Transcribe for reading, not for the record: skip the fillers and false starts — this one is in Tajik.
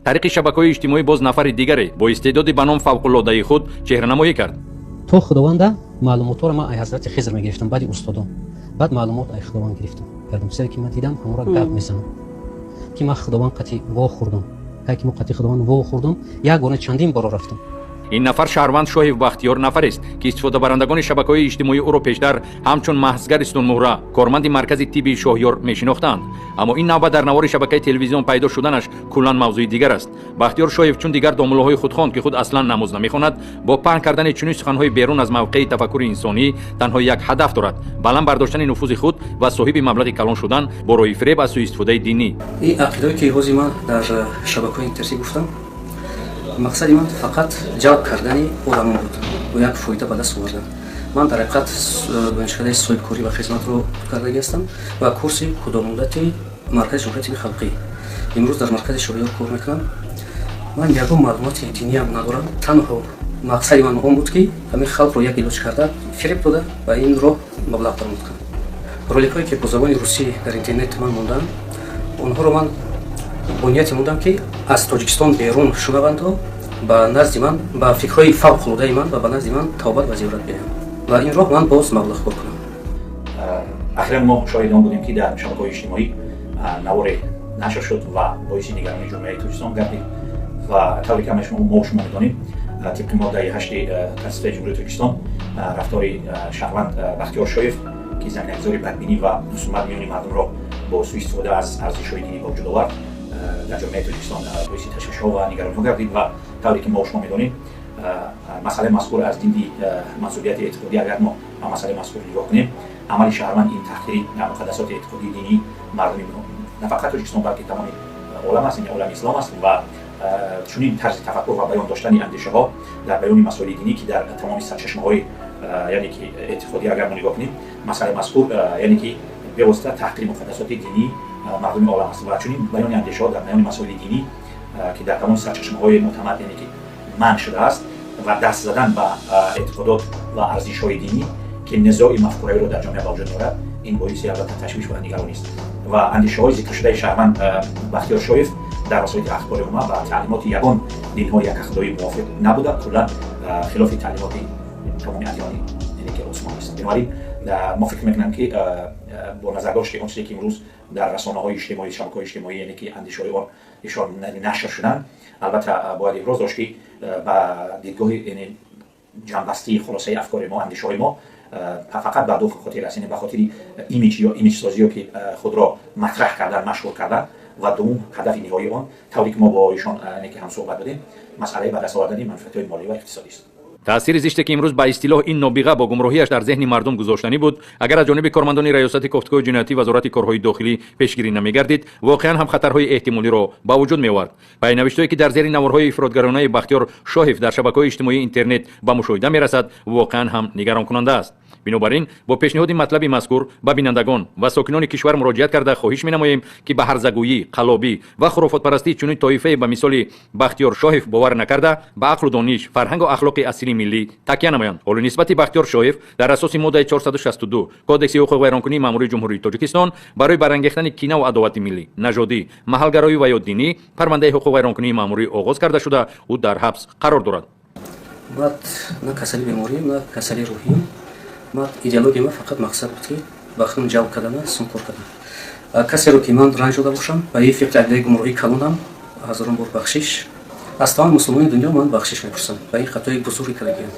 тариқи шабакаҳои иҷтимоӣ боз нафари дигаре бо истеъдоди ба ном фавқуллодаи худ чеҳранамоӣ кард. то худованда маълумотро ман ай ҳазрати хизр мегирифтам, баъди устодон, баъд маълумот ай худованд гирифтам кардам. чизе ки ман дидам ҳамора гап мезанам ки ман худованд қати во хӯрдам. ки мо қати худованд во хӯрдам, ягона чандин боро рафтам. ин нафар шаҳрванд шоҳив бахтиёр нафарест ки истифодабарандагони шабакаҳои иҷтимоии ӯро пештар ҳамчун маҳзгари сунмуҳра корманди маркази тибби шоҳёр мешинохтанд. аммо ин навбат дар навори шабакаи телевизион пайдо шуданаш куллан мавзӯи дигар аст. бахтиёр шоҳив чун дигар домулаҳои худ хонд ки худ аслан намоз намехонад, бо паҳн кардани чунин суханҳои берун аз мавқеи тафаккури инсонӣ танҳо як ҳадаф дорад: баланд бардоштани нуфузи худ ва соҳиби маблағи калон шудан бо роҳи фиреб аз сӯистифодаи динӣ. ин ақидаҳое ки ҳозир ман дар шабакаҳои интернетӣ гуфтам, мақсади ман фақат ҷалб кардани одамон буд бо як фоида ба даст овардан. ман дар ҳақиқат донишкадаи соҳибкорӣ ва хизматро кардаги ҳастам ва курси худомудати маркази ҷумҳурияти тибби халқӣ. имрӯз дар маркази шоҳиё кор мекунам. ман ягон маълумоти диниям надорам. танҳо мақсади ман он буд ки ҳамин халқро як илоҷ карда фиреб дода ва ин роҳ маблағ баромад кунам. роликҳое ки бо забони русӣ дар интернет ман мондам, онҳоро ман бо нияте мондам ки аз тоҷикистон берун шунавандҳо ба назди ман ба фикрҳои фавқулодаи ман ва ба назди ман тавбат ва зиёрат биёянд ва ин роҳ ман боз маблағ кор кунам. ахиран мо шоҳидон будем ки дар шабакаҳои иҷтимоӣ наворе нашр шуд ва боиси нигаронии ҷомеаи тоҷикистон гардид ва тавре ки ҳамаи мо шумо медонем, тибқи моддаи 8 конститутсияи ҷумҳурияти тоҷикистон, рафтори шаҳрванд бахтиёр шоев ки заминагузори бадбинӣ ва хусумат миёни мардумро бо сӯистифода аз арзишҳои динӣ ба вуҷуд овард, дар ҷомеаи тоҷикистон боиси ташвишҳо ва нигарониҳо гардид ва тавре ки мо шумо медонем, масъалаи мазкур аз диди мансубияти эътиқодӣ агар мо ба масъалаи мазкур нигоҳ кунем, амали шаҳрванд ин таҳқири муқаддасоти эътиқодии динии мардуми на фақат тоҷикистон балки тамоми олам аст, яъни олами ислом аст ва чунин тарзи тафаккур ва баён доштани андешаҳо дар баёни масоили динӣ ки дар тамоми сарчашмаҳои яъне ки эътиқодӣ агар мо нигоҳ кунем, масъалаи мазкур яъне ки бевосита таҳқири муқаддасоти динии мардуми олам аст ва чунин баёни андешаҳо дар баёни масоили динӣ ки дар тамоми сарчашмаҳои муътамад яъне ки манъ шудааст ва даст задан ба эътиқодот ва арзишҳои динӣ ки низои мафкуравиро дар ҷомеа ба вуҷуд меорад, ин боиси албатта ташвиш ва нигаронист ва андешаҳои зикршудаи шаҳрванд бахтиёр шоев дар васоити ахбори умма ва таълимоти ягон динҳои якахудоӣ мувофиқ набуда, куллан хилофи таълимоти тамоми адёни яъне ки осмонист. бинобарин мо фикр мекунам ки бо назардошти он чизе ки имрӯз дар расонаҳои иҷтимоӣ, шабакаҳои иҷтимоӣ яъне ки андешаҳои он ишон нашр шуданд, албатта бояд иброз дошт ки ба дидгоҳи яъне ҷамъбастии хулосаи афкори мо, андешаҳои мо фақат ба ду хотир аст, яъне ба хотири имиҷ ё имиҷсозиё ки худро матраҳ кардан, машҳур кардан ва дуввум ҳадафи ниҳоии он, тавре ки мо бо ишон яъне ки ҳамсуҳбат будем, масъалаи ба даст овардани манфиатҳои молӣ ва иқтисодист. таъсири зиште ки имрӯз ба истилоҳ ин нобиға бо гумроҳияш дар зеҳни мардум гузоштанӣ буд, агар аз ҷониби кормандони раёсати кофтгоҳи ҷиноятӣ вазорати корҳои дохилӣ пешгирӣ намегардид, воқеан ҳам хатарҳои эҳтимолиро ба вуҷуд меовард. пайнавиштое ки дар зери наворҳои ифротгаронаи бахтиёр шоҳев дар шабакаҳои иҷтимоии интернет ба мушоҳида мерасад, воқеан ҳам нигаронкунанда аст. бинобар ин бо пешниҳоди матлаби мазкур ба бинандагон ва сокинони кишвар муроҷиат карда хоҳиш менамоем ки ба ҳарзагӯӣ, қалобӣ ва хурофотпарастии чунин тоифае ба мисоли бахтиёр шоҳев бовар накарда, ба ақлу дониш, фарҳангу ахлоқи асили миллӣ такя намоянд. ҳоло нисбати бахтиёр шоҳев дар асоси моддаи 462 кодекси ҳуқуқи вайронкунии маъмурии ҷумҳурии тоҷикистон барои барангехтани кинаву адовати миллӣ, нажодӣ, маҳалгароӣ ва ё динӣ парвандаи ҳуқуқи вайронкунии маъмурӣ оғоз карда шуда, ӯ дар ҳабс қарор дорад. баъд на касали беморӣ, на касали рӯҳӣ, ман идеология ман фақат мақсад буд ки ба худам ҷалб кардана, сункор кардана. касеро ки ман ранҷ дода бошам ба ин фикри ақидаи гумроҳӣ калонам, ҳазорон бор бахшиш аз тамоми мусулмони дунё ман бахшиш мепурсам. ба ин хатои бузурги кардагиам.